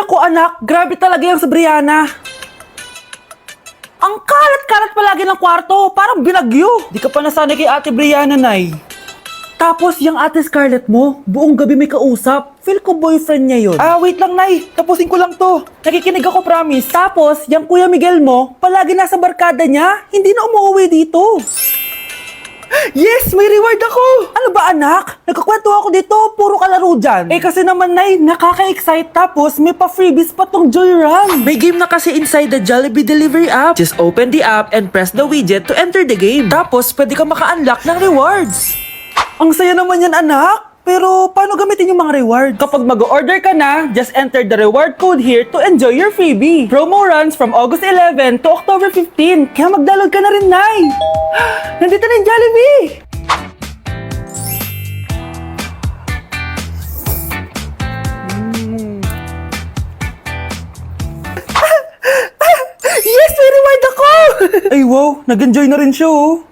naku anak, grabe talaga yung sa Brianna. Ang kalat-kalat palagi ng kwarto, parang binagyo. Di ka pa nasanay kay Ate Brianna, Nay. Tapos, yung Ate Scarlett mo, buong gabi may kausap. Feel ko boyfriend niya yun. Wait lang, Nay. Tapusin ko lang to. Nakikinig ako, promise. Tapos, yung Kuya Miguel mo, palagi nasa barkada niya, hindi na umuwi dito. Yes! May reward ako! Ano ba, anak? Nagkakwento ako dito, puro kalaro dyan. Kasi naman, Nay, nakaka-excite. Tapos, may pa-freebies pa tong Joy Run. May game na kasi inside the Jollibee Delivery app. Just open the app and press the widget to enter the game. Tapos, pwede ka maka-unlock ng rewards. Ang saya naman yan, anak. Pero, paano gamitin yung mga reward? Kapag mag-order ka na, just enter the reward code here to enjoy your freebie. Promo runs from August 11 to October 15. Kaya mag-download ka na rin, Nay. Nandito na yung Jollibee. Yes! May reward ako! Ay, wow. Nag-enjoy na rin siya, oh.